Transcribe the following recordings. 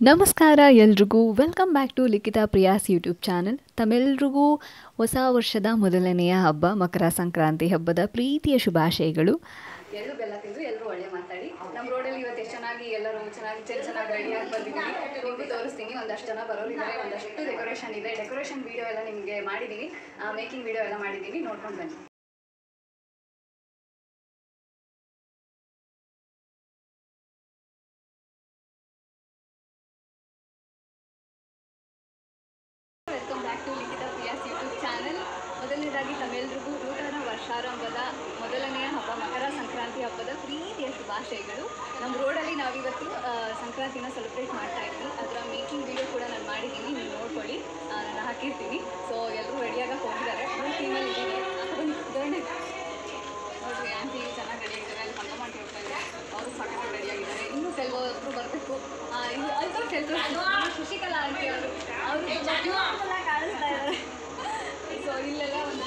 ನಮಸ್ಕಾರ ಎಲ್ರಿಗೂ welcome back to Likhita Priya's YouTube channel. ತಮ್ಮೆಲ್ರಿಗೂ ಹೊಸ ವರ್ಷದ ಮೊದಲನೆಯ ಹಬ್ಬ ಮಕರ ಸಂಕ್ರಾಂತಿ ಹಬ್ಬದ ಪ್ರೀತಿಯ ಶುಭಾಶಯಗಳು. ಎಲ್ಲರೂ ಬೆಲ್ಲ ತಿಂದು ಎಲ್ಲರೂ ಒಳ್ಳೆ ಮಾತಾಡಿ. ನಮ್ಮ ರೋಡಲ್ಲಿ ಇವತ್ತು ಎಷ್ಟು ಚೆನ್ನಾಗಿ ಎಲ್ಲರೂ ಚೆನ್ನಾಗಿ ರೆಡಿಯಾಗಿ ಬಂದಿದ್ದೀವಿ. ನಿಮಗೂ ತೋರಿಸ್ತೀನಿ. ಒಂದಷ್ಟು ಜನ ಬರೋರಿದ್ದಾರೆ, ಒಂದಷ್ಟು ಡೆಕೋರೇಷನ್ ಇದೆ. ಡೆಕೋರೇಷನ್ ವೀಡಿಯೋ ಎಲ್ಲ ನಿಮಗೆ ಮಾಡಿದ್ದೀವಿ, ಮೇಕಿಂಗ್ ವೀಡಿಯೋ ಎಲ್ಲ ಮಾಡಿದ್ದೀವಿ, ನೋಡ್ಕೊಂಡು ಬನ್ನಿ. Welcome back to Likhita Priya's YouTube channel. ಮೊದಲನೇದಾಗಿ ತಮ್ಮೆಲ್ಲರಿಗೂ ನೂತನ ವರ್ಷಾರಂಭದ ಮೊದಲನೆಯ ಹಬ್ಬ ಮಕರ ಸಂಕ್ರಾಂತಿ ಹಬ್ಬದ ಪ್ರೀತಿಯ ಶುಭಾಶಯಗಳು. ನಮ್ಮ ರೋಡಲ್ಲಿ ನಾವಿವತ್ತು ಸಂಕ್ರಾಂತಿನ ಸೆಲೆಬ್ರೇಟ್ ಮಾಡ್ತಾ ಇದ್ವಿ. ಅದರ ಮೇಕಿಂಗ್ ವಿಡಿಯೋ ಕೂಡ ನಾನು ಮಾಡಿದ್ದೀನಿ, ನೀವು ನೋಡ್ಕೊಳ್ಳಿ, ನಾನು ಹಾಕಿರ್ತೀನಿ. ಸೊ ಎಲ್ಲರೂ ರೆಡಿಯಾಗಕ್ಕೆ ಹೋಗಿದ್ದಾರೆ. ಮೂರು ಟೀಮಲ್ಲಿ ಇದ್ದೀವಿ. ಉದಾಹರಣೆ ನೋಡಿರಿ, ಆಂಟಿ ಚೆನ್ನಾಗಿ ರೆಡಿಯಾಗಿದ್ದಾರೆ. ಅಲ್ಲಿ ಹಬ್ಬ ಮಾಡಿ ಹೋಗ್ತಾ ಇದ್ದಾರೆ, ಅವರು ಸಾಕಷ್ಟು ರೆಡಿಯಾಗಿದ್ದಾರೆ. ಇನ್ನೂ ಕೆಲವೊಬ್ಬರು ಬರಬೇಕು. ಇದು ಅಲ್ವಾ ಕೆಲವರು ಶಶಿಕಲಾ ಆಂಟಿ ಅವರು ಕಾಣಿಸ್ತಾ ಇದ್ದಾರೆ. ಸೊ ಇಲ್ಲೆಲ್ಲ ಒಂದು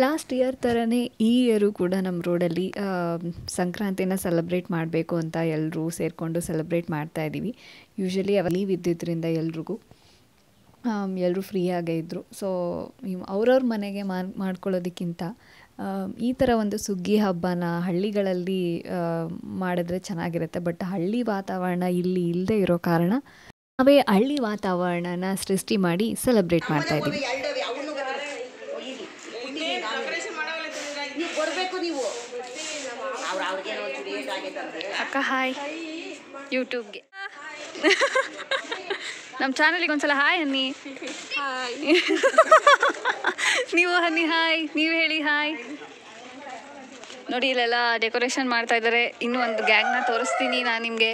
ಲಾಸ್ಟ್ ಇಯರ್ ಥರನೇ ಈ ಇಯರು ಕೂಡ ನಮ್ಮ ರೋಡಲ್ಲಿ ಸಂಕ್ರಾಂತಿನ ಸೆಲೆಬ್ರೇಟ್ ಮಾಡಬೇಕು ಅಂತ ಎಲ್ಲರೂ ಸೇರಿಕೊಂಡು ಸೆಲೆಬ್ರೇಟ್ ಮಾಡ್ತಾಯಿದ್ದೀವಿ. ಯೂಶ್ವಲಿ ಲೀವ್ ಇದ್ದಿದ್ದರಿಂದ ಎಲ್ರಿಗೂ ಎಲ್ಲರೂ ಫ್ರೀಯಾಗೇ ಇದ್ದರು. ಸೊ ಅವ್ರವ್ರ ಮನೆಗೆ ಮಾಡ್ಕೊಳ್ಳೋದಕ್ಕಿಂತ ಈ ಥರ ಒಂದು ಸುಗ್ಗಿ ಹಬ್ಬನ ಹಳ್ಳಿಗಳಲ್ಲಿ ಮಾಡಿದ್ರೆ ಚೆನ್ನಾಗಿರುತ್ತೆ. ಬಟ್ ಹಳ್ಳಿ ವಾತಾವರಣ ಇಲ್ಲಿ ಇಲ್ಲದೆ ಇರೋ ಕಾರಣ ನಾವೇ ಹಳ್ಳಿ ವಾತಾವರಣನ ಸೃಷ್ಟಿ ಮಾಡಿ ಸೆಲೆಬ್ರೇಟ್ ಮಾಡ್ತಾಯಿದ್ದೀವಿ. ಅಕ್ಕ ಹಾಯ್ ಯೂಟ್ಯೂಬ್ಗೆ, ನಮ್ಮ ಚಾನಲಿಗೆ ಒಂದ್ಸಲ ಹಾಯ್ ಅನ್ನಿ. ನೀವು ಅನ್ನಿ ಹಾಯ್, ನೀವು ಹೇಳಿ ಹಾಯ್. ನೋಡಿ ಇಲ್ಲೆಲ್ಲ ಡೆಕೋರೇಷನ್ ಮಾಡ್ತಾ ಇದ್ದಾರೆ. ಇನ್ನೂ ಒಂದು ಗ್ಯಾಂಗ್ನ ತೋರಿಸ್ತೀನಿ ನಾನು ನಿಮಗೆ.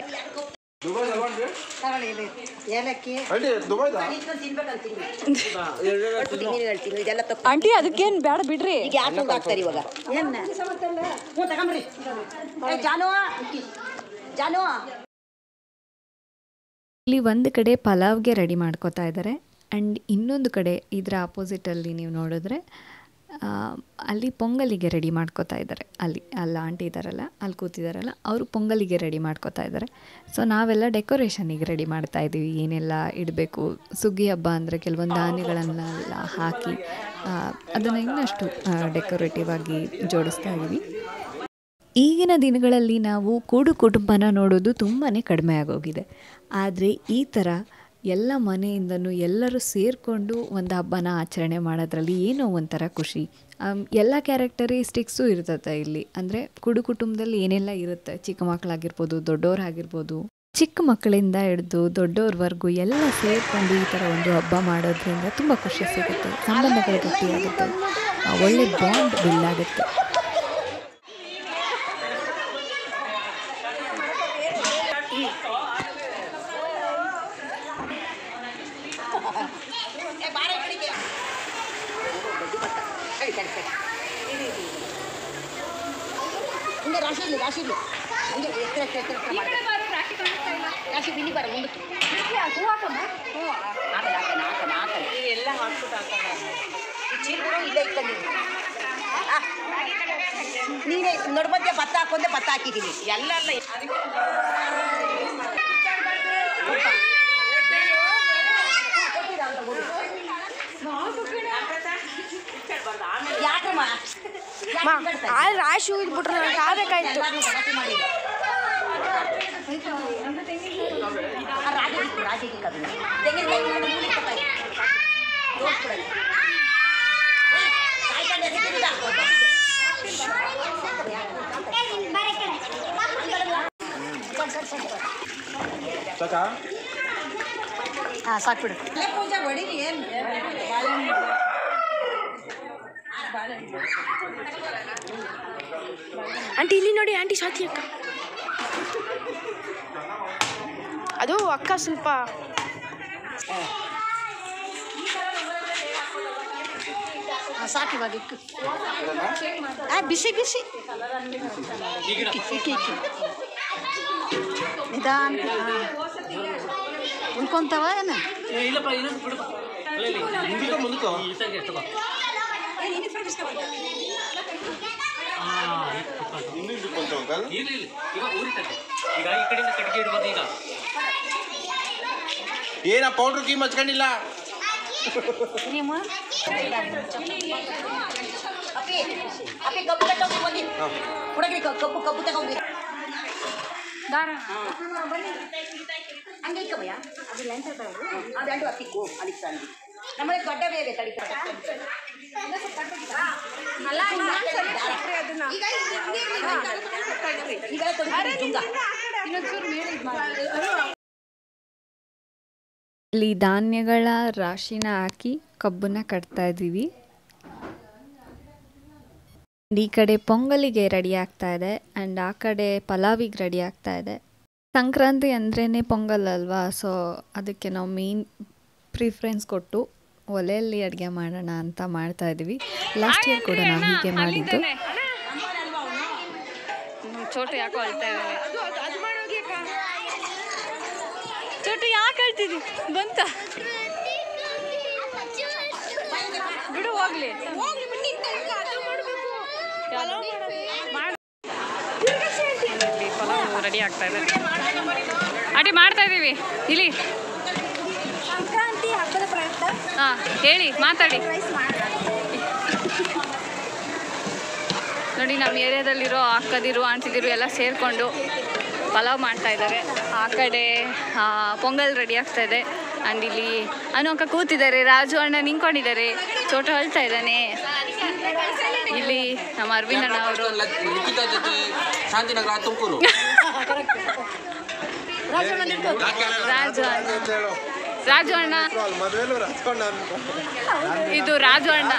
ಆಂಟಿ ಅದಕ್ಕೇನು ಬೇಡ ಬಿಡ್ರಿ. ಇಲ್ಲಿ ಒಂದು ಕಡೆ ಪಲಾವ್ಗೆ ರೆಡಿ ಮಾಡ್ಕೋತಾ ಇದ್ದಾರೆ, ಆ್ಯಂಡ್ ಇನ್ನೊಂದು ಕಡೆ ಇದರ ಆಪೋಸಿಟಲ್ಲಿ ನೀವು ನೋಡಿದ್ರೆ ಅಲ್ಲಿ ಪೊಂಗಲಿಗೆ ರೆಡಿ ಮಾಡ್ಕೋತಾ ಇದ್ದಾರೆ. ಅಲ್ಲಿ ಆಂಟಿ ಇದ್ದಾರಲ್ಲ, ಅಲ್ಲಿ ಕೂತಿದ್ದಾರಲ್ಲ, ಅವರು ಪೊಂಗಲಿಗೆ ರೆಡಿ ಮಾಡ್ಕೋತಾ ಇದ್ದಾರೆ. ಸೊ ನಾವೆಲ್ಲ ಡೆಕೋರೇಷನಿಗೆ ರೆಡಿ ಮಾಡ್ತಾ ಇದ್ದೀವಿ. ಏನೆಲ್ಲ ಇಡಬೇಕು, ಸುಗ್ಗಿ ಹಬ್ಬ ಅಂದರೆ ಕೆಲವೊಂದು ಧಾನ್ಯಗಳನ್ನೆಲ್ಲ ಹಾಕಿ ಅದನ್ನು ಇನ್ನಷ್ಟು ಡೆಕೋರೇಟಿವ್ ಆಗಿ ಜೋಡಿಸ್ತಾ ಇದ್ದೀವಿ. ಈಗಿನ ದಿನಗಳಲ್ಲಿ ನಾವು ಕೂಡು ಕುಟುಂಬನ ನೋಡೋದು ತುಂಬಾ ಕಡಿಮೆ ಆಗೋಗಿದೆ. ಆದರೆ ಈ ಥರ ಎಲ್ಲ ಮನೆಯಿಂದನೂ ಎಲ್ಲರೂ ಸೇರಿಕೊಂಡು ಒಂದು ಹಬ್ಬನ ಆಚರಣೆ ಮಾಡೋದ್ರಲ್ಲಿ ಏನೋ ಒಂಥರ ಖುಷಿ. ಎಲ್ಲ ಕ್ಯಾರೆಕ್ಟರಿಸ್ಟಿಕ್ಸು ಇರ್ತದೆ ಇಲ್ಲಿ. ಅಂದರೆ ಕೂಡು ಕುಟುಂಬದಲ್ಲಿ ಏನೆಲ್ಲ ಇರುತ್ತೆ, ಚಿಕ್ಕ ಮಕ್ಕಳಾಗಿರ್ಬೋದು, ದೊಡ್ಡೋರಾಗಿರ್ಬೋದು, ಚಿಕ್ಕ ಮಕ್ಕಳಿಂದ ಹಿಡಿದು ದೊಡ್ಡೋರ್ವರೆಗೂ ಎಲ್ಲ ಸೇರಿಕೊಂಡು ಈ ಥರ ಒಂದು ಹಬ್ಬ ಮಾಡೋದ್ರಿಂದ ತುಂಬ ಖುಷಿ ಸಿಗುತ್ತೆ. ಸಂಬಂಧಗಳು ಗಟ್ಟಿಯಾಗುತ್ತೆ, ಒಳ್ಳೆ ಬಾಂಡ್ ಬಿಲ್ಡ್ ಆಗುತ್ತೆ. ನೀನೇ ನಡುಮಧ್ಯೆ ಭತ್ತ ಹಾಕೊಂಡೆ, ಭತ್ತ ಹಾಕಿದ್ದೀನಿ ಎಲ್ಲ ಯಾಕಮ್ಮ ರಾಶಿ ಹೋಗ್ಬಿಟ್ರೆ ಆಗಬೇಕಾಯ್ತು. ರಾಜಿಗೆ ಕಮ್ಮಿ ತೆಂಗಿನಕಾಯಿ ಹಾಂ ಸಾಕ್ಬಿಡು. ಪೂಜೆ ಹೊಡಿರಿ. ಏನು ಆಂಟಿ ಇಲ್ಲಿ ನೋಡಿ, ಆಂಟಿ ಸಾಥಿ ಅಕ್ಕ, ಅದು ಅಕ್ಕ ಸ್ವಲ್ಪ ಸಾಕು. ಇವಾಗ ಇಕ್ಕು, ಬಿಸಿ ಬಿಸಿ ಇಕ್ಕಿ ನಿಧಾನ ಉಳ್ಕೊಂತವ ಏನ. ಏನ ಪೌಡ್ರ್ ಕೀ ಮಚ್ಕೊಂಡಿಲ್ಲ ಅಪ್ಪಿ ಕಬ್ಬು ತಗೊಂಡು ಹೋಗಿ ಹುಡುಗರಿ ಕಬ್ಬು ತಗೊಂಡು ಹಂಗೆ ಕಮ್ಮಯ್ಯ ಅದು ಲೆಂಚ ಅದು ಅಪ್ಪಿಕ್ಕು ಅದಕ್ಕೆ ತಂದು ನಮ್ಮಲ್ಲಿ ದೊಡ್ಡ ಬೇರೆ ತಡಿತಾರೆ ಇಲ್ಲಿ ಧಾನ್ಯಗಳ ರಾಶಿನ ಹಾಕಿ ಕಬ್ಬನ್ನ ಕಟ್ತಾ ಇದ್ದೀವಿ. ಈ ಕಡೆ ಪೊಂಗಲಿಗೆ ರೆಡಿ ಆಗ್ತಾ ಇದೆ ಆ್ಯಂಡ್ ಆ ಕಡೆ ಪಲಾವಿಗೆ ರೆಡಿ ಆಗ್ತಾ ಇದೆ. ಸಂಕ್ರಾಂತಿ ಅಂದ್ರೇ ಪೊಂಗಲ್ ಅಲ್ವಾ, ಸೊ ಅದಕ್ಕೆ ನಾವು ಮೇನ್ ಪ್ರಿಫರೆನ್ಸ್ ಕೊಟ್ಟು ಒಲೆಯಲ್ಲಿ ಅಡುಗೆ ಮಾಡೋಣ ಅಂತ ಮಾಡ್ತಾ ಇದ್ದೀವಿ. ಲಾಸ್ಟ್ ಇಯರ್ ಕೂಡ ನಾವು ಹೀಗೆ ಮಾಡಿದ್ದು. ಚೋಟು ಯಾಕೋ ಅಳ್ತಾ ಇದ್ದಾನೆ. ಚೋಟು ಯಾಕೆ ಅಳ್ತಿದ್ದಿ ಬಂತ ಬಿಡು ಹೋಗ್ಲಿ. ಪಲಾವ್ ರೆಡಿ ಆಗ್ತಾ ಇದೆ. ಅಡಿ ಮಾಡ್ತಾ ಇದ್ದೀವಿ ಇಲ್ಲಿ. ಸಂಕ್ರಾಂತಿ ಹಬ್ಬದ ಪ್ರಯುಕ್ತ ಹಾಂ ಹೇಳಿ ಮಾತಾಡಿ. ನೋಡಿ ನಮ್ಮ ಏರಿಯಾದಲ್ಲಿರೋ ಅಕ್ಕದಿರು ಆಂಟಿದಿರು ಎಲ್ಲ ಸೇರಿಕೊಂಡು ಪಲಾವ್ ಮಾಡ್ತಾ ಇದ್ದಾರೆ. ಆ ಕಡೆ ಪೊಂಗಲ್ ರೆಡಿ ಆಗ್ತಾ ಇದೆ. ಆ್ಯಂಡ್ ಇಲ್ಲಿ ಅನು ಅಕ್ಕ ಕೂತಿದ್ದಾರೆ, ರಾಜು ಅಣ್ಣ ನಿಂತ್ಕೊಂಡಿದ್ದಾರೆ, ಚೋಟು ಅಳ್ತಾ ಇದ್ದಾನೆ. ಇಲ್ಲಿ ನಮ್ಮ ಅರವಿಂದ್ ಅಣ್ಣ ಅವರು ಶಾಂತಿನಗರ ತುಮಕೂರು ರಾಜು ಅಣ್ಣ ಇದು ರಾಜು ಅಣ್ಣ.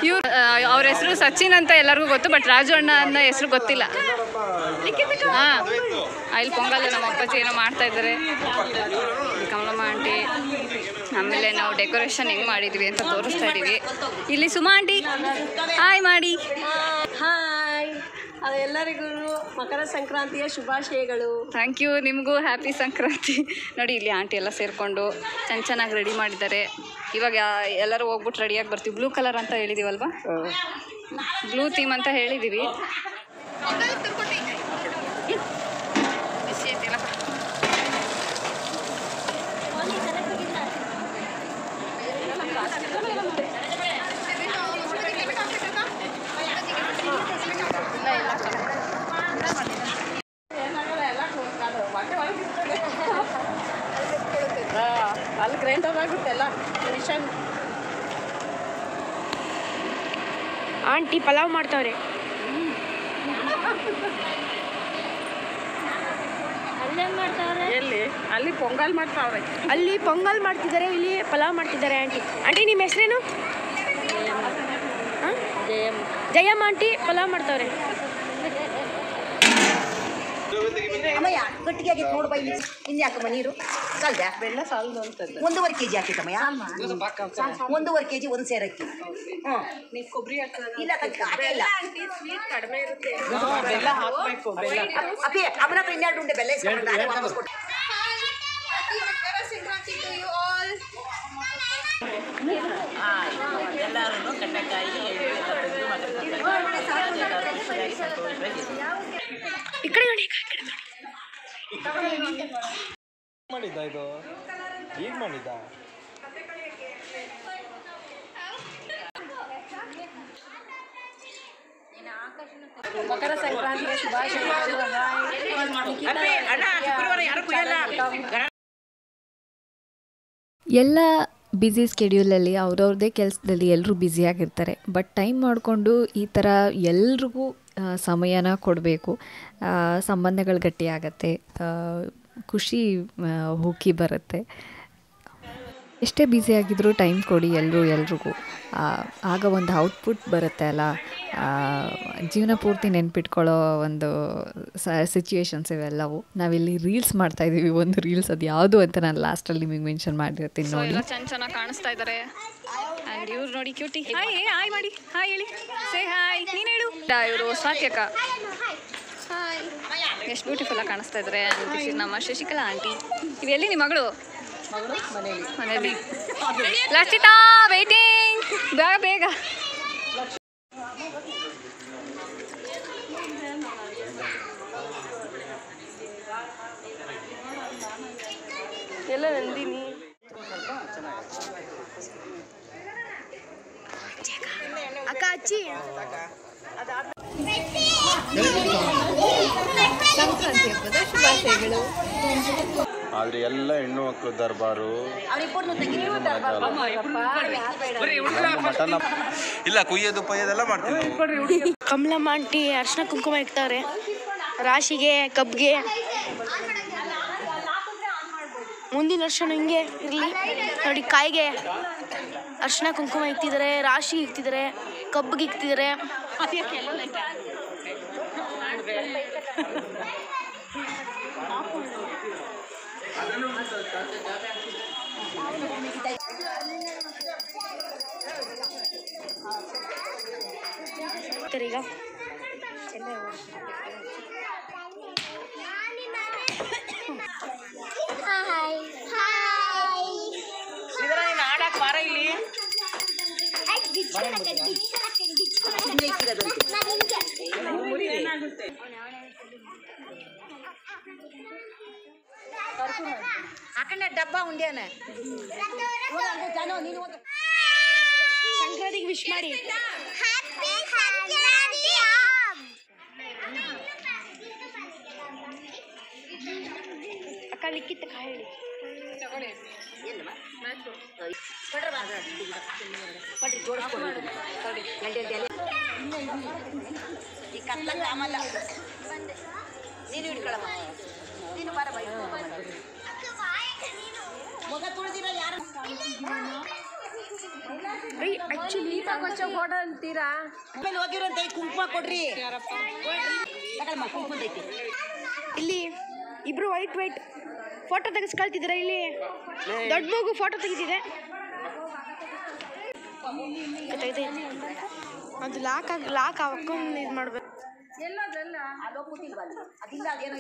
ಇವ್ರು ಅವ್ರ ಹೆಸರು ಸಚಿನ್ ಅಂತ ಎಲ್ಲರಿಗೂ ಗೊತ್ತು, ಬಟ್ ರಾಜು ಅಣ್ಣ ಅನ್ನೋ ಹೆಸರು ಗೊತ್ತಿಲ್ಲ. ಹಾಂ ಇಲ್ಲಿ ಪೊಂಗಲ್ ನಮ್ಮ ಅಪ್ಪಾಜಿ ಏನೋ ಮಾಡ್ತಾ ಇದ್ದಾರೆ, ಕಮಲಮ್ಮ ಆಂಟಿ. ಆಮೇಲೆ ನಾವು ಡೆಕೋರೇಷನ್ ಹೆಂಗೆ ಮಾಡಿದ್ವಿ ಅಂತ ತೋರಿಸ್ತಾ ಇದ್ದೀವಿ. ಇಲ್ಲಿ ಸುಮಾ ಆಂಟಿ ಹಾಯ್ ಮಾಡಿ. ಹಾಯ್, ಎಲ್ಲರಿಗೂ ಮಕರ ಸಂಕ್ರಾಂತಿಯ ಶುಭಾಶಯಗಳು. ಥ್ಯಾಂಕ್ ಯು, ನಿಮಗೂ ಹ್ಯಾಪಿ ಸಂಕ್ರಾಂತಿ. ನೋಡಿ ಇಲ್ಲಿ ಆಂಟಿ ಎಲ್ಲ ಸೇರಿಕೊಂಡು ಚೆನ್ನಾಗಿ ರೆಡಿ ಮಾಡಿದ್ದಾರೆ. ಇವಾಗ ಎಲ್ಲರೂ ಹೋಗ್ಬಿಟ್ಟು ರೆಡಿಯಾಗಿ ಬರ್ತೀವಿ. ಬ್ಲೂ ಕಲರ್ ಅಂತ ಹೇಳಿದ್ದೀವಲ್ವಾ, ಬ್ಲೂ ಥೀಮ್ ಅಂತ ಹೇಳಿದ್ದೀವಿ. ಬಿಸಿ ಐತಿಲ್ಲ ಅಲ್ಲಿ ಗ್ರೈಂಡರ್ ಆಗುತ್ತೆ ಎಲ್ಲ ಮಿಷನ್. ಆಂಟಿ ಪಲಾವ್ ಮಾಡ್ತಾವ್ರೆ. ಎಲ್ಲಿ? ಅಲ್ಲಿ ಪೊಂಗಲ್ ಮಾಡ್ತಾವ್ರೆ. ಅಲ್ಲಿ ಪೊಂಗಲ್ ಮಾಡ್ತಿದ್ದಾರೆ, ಇಲ್ಲಿ ಪಲಾವ್ ಮಾಡ್ತಿದ್ದಾರೆ. ಆಂಟಿ ಆಂಟಿ ನಿಮ್ಮ ಹೆಸರೇನು? ಜಯಮ್ಮ ಆಂಟಿ ಪಲಾವ್ ಮಾಡ್ತಾವ್ರೆ. ಅಮ್ಮಯ್ಯ ಗಟ್ಟಿಗೆ ಆಗಿತ್ತು ನೋಡು ಬೈ. ಇನ್ನು ಯಾಕಮ್ಮ ನೀರು ಕಲ್ದೆ ಬೆಲ್ಲ ಸಾಲದು ಅಂತದ್ದು 1.5 kg ಹಾಕಿತ್ತಮ್ಮಯ್ಯ. 1.5 kg ಒಂದು ಸೇರಕ್ಕಿ. ಹ್ಞೂ ನೀವು ಕೊಬ್ಬರಿ ಇಲ್ಲ ಇಲ್ಲ ಕಡಿಮೆ ಇರುತ್ತೆ. ಬೆಲ್ಲ ಹಾಕಬೇಕು. ಅಪ್ಪಿ ಅಮ್ಮನ ಹತ್ರ 2 ಉಂಡೆ ಬೆಲ್ಲ ಇಸ್ಕೊಂಡು ನಾನೇ ವಾಪಸ್ ಕೊಟ್ಟು. ಎಲ್ಲರೂ ಕಡ್ಲೆಕಾಯಿ ಈ ಕಡೆ ನೋಡಿ. ಮಾಡಿದ್ದ ಇದು ಈಗ ಮಾಡಿದ್ದ. ಮಕರ ಸಂಕ್ರಾಂತಿಯ ಶುಭಾಶಯಗಳು. ಎಲ್ಲ ಬ್ಯುಸಿ ಸ್ಕೆಡ್ಯೂಲಲ್ಲಿ ಅವ್ರವ್ರದ್ದೇ ಕೆಲಸದಲ್ಲಿ ಎಲ್ಲರೂ ಬ್ಯುಸಿಯಾಗಿರ್ತಾರೆ. ಬಟ್ ಟೈಮ್ ಮಾಡಿಕೊಂಡು ಈ ಥರ ಎಲ್ರಿಗೂ ಸಮಯನ ಕೊಡಬೇಕು. ಸಂಬಂಧಗಳು ಗಟ್ಟಿಯಾಗತ್ತೆ, ಖುಷಿ ಉಕ್ಕಿ ಬರುತ್ತೆ. ಎಷ್ಟೇ ಬ್ಯುಸಿಯಾಗಿದ್ದರೂ ಟೈಮ್ ಕೊಡಿ ಎಲ್ರಿಗೂ. ಆಗ ಒಂದು ಔಟ್ಪುಟ್ ಬರುತ್ತೆ ಅಲ್ಲ, ಜೀವನ ಪೂರ್ತಿ ನೆನ್ಪಿಟ್ಕೊಳ್ಳೋ ಒಂದು ಸಿಚುವೇಶನ್ಸ್ ಇವೆಲ್ಲವು. ನಾವಿಲ್ಲಿ ರೀಲ್ಸ್ ಮಾಡ್ತಾಯಿದ್ದೀವಿ, ಒಂದು ರೀಲ್ಸ್ ಅದು ಯಾವುದು ಅಂತ ನಾನು ಲಾಸ್ಟಲ್ಲಿ ನಿಮಗೆ ಮೆನ್ಷನ್ ಮಾಡಿರ್ತೀನಿ ನೋಡಿ. ಚೆನ್ನಾಗಿ ಕಾಣಿಸ್ತಾ ಇದ್ದಾರೆ. ಆ್ಯಂಡ್ ಇವ್ರು ನೋಡಿ ಕ್ಯೂಟಿ. ಹಾಯ್ ಹಾಯ್ ಮಾಡಿ, ಹಾಯ್ ಹೇಳಿ, ಸೇ ಹಾಯ್. ನೀನು ಹೇಳು. ಇವರು ಸ್ವಾತ್ಯಕ ಎಷ್ಟು ಬ್ಯೂಟಿಫುಲ್ಲಾಗಿ ಕಾಣಿಸ್ತಾ ಇದ್ದಾರೆ. ನಮ್ಮ ಶಶಿಕಲಾ ಆಂಟಿ. ಇವೆಲ್ಲಿ ನಿಮ್ಮ ಮಗಳು? ಮನೇಲಿ. ಲಕ್ಷಿತಾ ವೇಟಿಂಗ್, ಬೇಗ ಬೇಗ. ನಂದಿನಿ. ಅಕ್ಕ ಅಚ್ಚಿ ಸಂಕ್ರಾಂತಿ ಹಬ್ಬದ ಶುಭಾಶಯಗಳು. ಆದ್ರೆ ಎಲ್ಲ ಹೆಣ್ಣು ಮಕ್ಕಳು ದರ್ಬಾರು ಮಟನ್ ಇಲ್ಲ ಕುಯ್ಯೋದು ಪಯ್ಯೋದೆಲ್ಲ ಮಾಡ್ತೀವಿ. ಕಮಲಮ್ಮ ಆಂಟಿ ಅರ್ಶಿನ ಕುಂಕುಮ ಇಡ್ತಾರೆ ರಾಶಿಗೆ ಕಬ್ಗೆ. ಮುಂದಿನ ವರ್ಷ ಹಿಂಗೆ ಇರಲಿ ನೋಡಿ. ಕಾಯಿಗೆ ಅರ್ಶಿನ ಕುಂಕುಮ ಇಕ್ತಿದ್ದಾರೆ, ರಾಶಿಗೆ ಇಕ್ತಿದ್ದಾರೆ, ಕಬ್ಬಿಗೆ ಇಕ್ತಿದ್ದಾರೆ. ಈಗ ಆಡಕ್ ಬಾರ ಇಲ್ಲಿ ಹಾಕಂಡೆ ಡಬ್ಬ ಉಂಡ್ಯಾನ ಸಂಕ್ರಾಂತಿಗೆ ವಿಶ್ ಮಾಡಿ. ಅಕ್ಕ ಲಿಕ್ಕಿತ್ತ ಹೇಳಿ. ಈ ಕತ್ಲಂಗ ಆಮಲ್ಲ ನೀನು ಹಿಡ್ಕೊಳಮ್ಮ. ನೀನು ಬಾರ ಬೈ ಮಗ ತುಳಿದಿರ ಯಾರು ಆಕ್ಚುಲಿ ಫೋಟೋ ಅಂತೀರಾ? ಆಮೇಲೆ ಹೋಗಿರಂತೆ ಕುಂಕುಮ ಕೊಡ್ರಿ. ತಗೊಳಮ್ಮ ಕುಂಕುಮ ಐತಿ. ಇಲ್ಲಿ ಇಬ್ರು ವೈಟ್ ಫೋಟೋ ತೆಗೆಸ್ಕೊಳ್ತಿದ್ದೀರಾ. ಇಲ್ಲಿ ದೊಡ್ಡ ಮಗು ಫೋಟೋ ತೆಗಿತಿದೆ. ಅದು ಲಾಕ್ ಹಾಕೊಂಡು ಇದು ಮಾಡ್ಬೇಕು. ಅದಿಲ್ಲ ಅದೇನೋ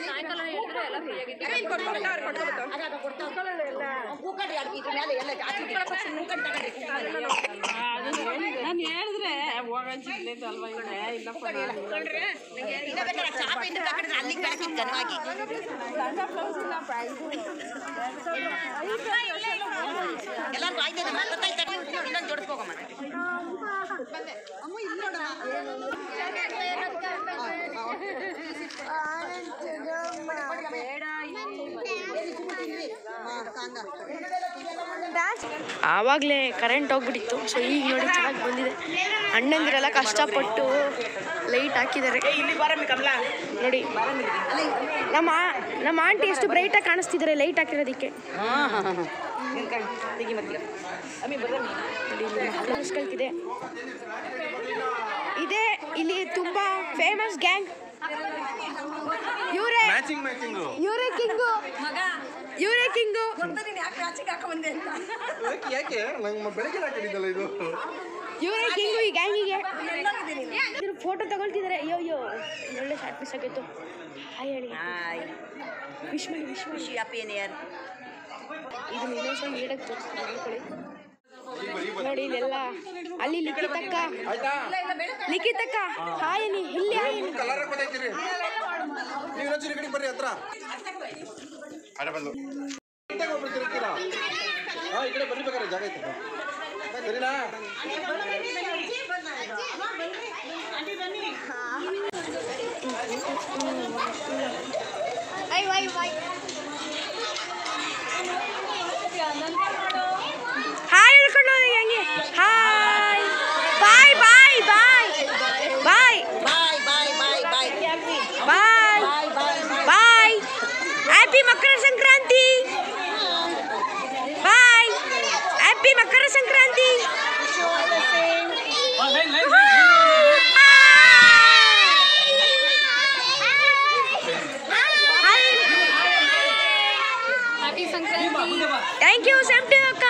ಸಾಯಂಕಾಲ ಹೇಳಿದ್ರೆ ಎಲ್ಲ ಫ್ರೀಯಾಗಿತ್ತು. ನಾನು ಹೇಳಿದ್ರೆ ಹೋಗಂಚಿದ್ದು ಅಲ್ವಾ ಇಲ್ಲಪ್ಪ ಎಲ್ಲರಿಗೂ ಆಯ್ತು ಇನ್ನೊಂದು ಜೋಡಿಸ್ಕೋಗಮ್ಮ. ಆವಾಗಲೇ ಕರೆಂಟ್ ಹೋಗ್ಬಿಟ್ಟಿತ್ತು. ಸೊ ಈಗ ನೋಡಿ ಚೆನ್ನಾಗಿ ಬಂದಿದೆ. ಅಣ್ಣಂದಿರೆಲ್ಲ ಕಷ್ಟಪಟ್ಟು ಲೈಟ್ ಹಾಕಿದ್ದಾರೆ ನೋಡಿ. ನಮ್ಮ ಆಂಟಿ ಎಷ್ಟು ಬ್ರೈಟಾಗಿ ಕಾಣಿಸ್ತಿದ್ದಾರೆ ಲೈಟ್ ಹಾಕಿರೋದಕ್ಕೆ. ಕಲ್ತಿದೆ. ಇದೇ ಇಲ್ಲಿ ತುಂಬಾ ಫೇಮಸ್ ಗ್ಯಾಂಗ್. ಇವರೇ ಕಿಂಗು, ಇವರೇ ಕಿಂಗು. ಇವರೇ ಕಿಂಗು ಈ ಗ್ಯಾಂಗಿಗೆ. ಫೋಟೋ ತಗೊಳ್ತಿದ್ದಾರೆ. ಅಯ್ಯೋ ಒಳ್ಳೆ ಶಾರ್ಟ್ ಮಿಸ್ ಆಗಿತ್ತು. ಹಾಯ್ ಹೇಳಿ. ವಿಶ್ ಮಾಡಿ ಹ್ಯಾಪಿ ನ್ಯೂ ಇಯರ್. ಇದು ಇನ್ನೊಂದ್ಸಲ ನೀಡಕ್ಕೆ ತೋರಿಸ್ಕೊಳ್ಳಿ ನೋಡಿ. ಇಲ್ಲೆಲ್ಲ ಅಲ್ಲಿ ಲಿಖಿತಕ್ಕ ಹಾಯನಿ ಇಲ್ಲಿ ಹಾಯನಿ. ಬರ್ರಿ ಹತ್ರ ಈ ಕಡೆ ಬರ್ಬೇಕಾದ್ರೆ ಜಾಗ ಐತೆ ಸರಿನಾ? ಹಾಯ್ ಹೇಳ್ಕೊಂಡು ಹೋಗಿ ಹಂಗೆ. Hi bye bye bye bye bye bye bye bye bye bye. Happy Makara Sankranti. Bye. Happy Makara Sankranti. Happy Sankranti. Thank you. Same to ಅಕ್ಕ.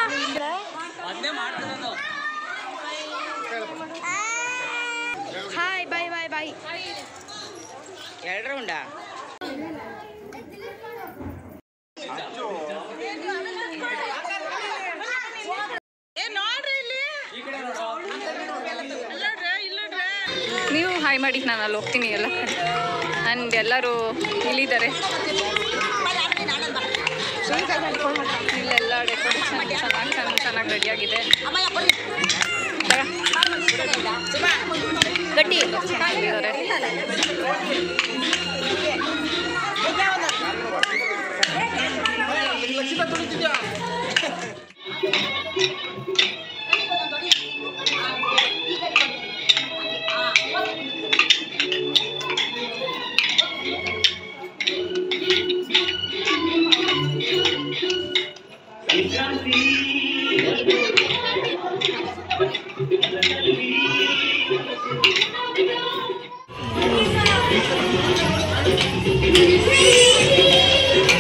Hi bye bye bye. 2 ರೌಂಡಾ? ನೀವು ಹಾಯ್ ಮಾಡಿ, ನಾನು ಅಲ್ಲಿ ಹೋಗ್ತೀನಿ ಎಲ್ಲ ಕಡೆ. ಆ್ಯಂಡ್ ಎಲ್ಲರೂ ಇಲ್ಲಿದ್ದಾರೆ. ಇಲ್ಲೆಲ್ಲ ಡೆಕೋರೇಷನ್ ಚೆನ್ನಾಗಿ ರೆಡಿಯಾಗಿದೆ. ಗಟ್ಟಿ ಚೆನ್ನಾಗಿದ್ದಾರೆ.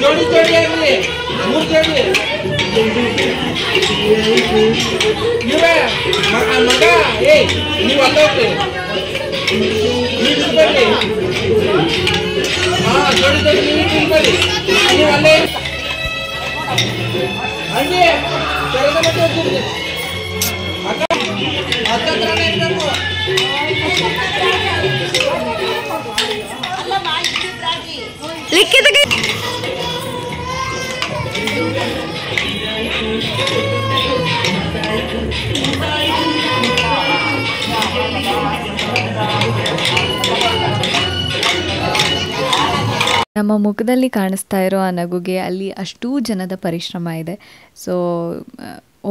ಜೋಡಿ ಜೋಡಿ ಆಗಲಿ, 3 ಜೋಡಿ. ಇವೇ ಮಗ, ನೀವು ಅಲ್ಲೋಗ್ರಿ, ನೀವು ಬರ್ರಿ. ಜೋಡಿ ಜೋಡಿ ನೀವು ಬರ್ರಿ, ನೀವು ಅಲ್ಲೇ ಹಂಗೆ ತೆರೆದ ಮತ್ತೆ ಹೋಗ್ತಿದ್ರಿ. ಹತ್ತತ್ರನೇ ಇರಬೇಕು. ಲಿಖಿತ ನಮ್ಮ ಮುಖದಲ್ಲಿ ಕಾಣಿಸ್ತಾ ಇರೋ ಆ ನಗುಗೆ ಅಲ್ಲಿ ಅಷ್ಟೂ ಜನದ ಪರಿಶ್ರಮ ಇದೆ. ಸೊ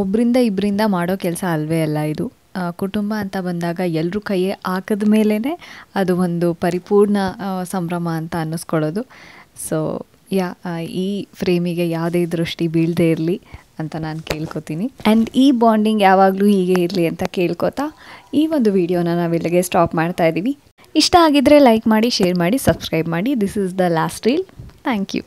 ಒಬ್ಬರಿಂದ ಇಬ್ಬರಿಂದ ಮಾಡೋ ಕೆಲಸ ಅಲ್ವೇ ಅಲ್ಲ ಇದು. ಕುಟುಂಬ ಅಂತ ಬಂದಾಗ ಎಲ್ಲರೂ ಕೈ ಹಾಕಿದ ಮೇಲೇ ಅದು ಒಂದು ಪರಿಪೂರ್ಣ ಸಂಭ್ರಮ ಅಂತ ಅನ್ನಿಸ್ಕೊಳ್ಳೋದು. ಸೊ ಈ ಫ್ರೇಮಿಗೆ ಯಾವುದೇ ದೃಷ್ಟಿ ಬೀಳದೇ ಇರಲಿ ಅಂತ ನಾನು ಕೇಳ್ಕೊತೀನಿ. ಆ್ಯಂಡ್ ಈ ಬಾಂಡಿಂಗ್ ಯಾವಾಗಲೂ ಹೀಗೆ ಇರಲಿ ಅಂತ ಕೇಳ್ಕೊತಾ ಈ ಒಂದು ವಿಡಿಯೋನ ನಾವಿಲ್ಲಿಗೆ ಸ್ಟಾಪ್ ಮಾಡ್ತಾ ಇದ್ದೀವಿ. ಇಷ್ಟ ಆಗಿದ್ದರೆ ಲೈಕ್ ಮಾಡಿ, ಶೇರ್ ಮಾಡಿ, ಸಬ್ಸ್ಕ್ರೈಬ್ ಮಾಡಿ. This is the last reel. Thank you.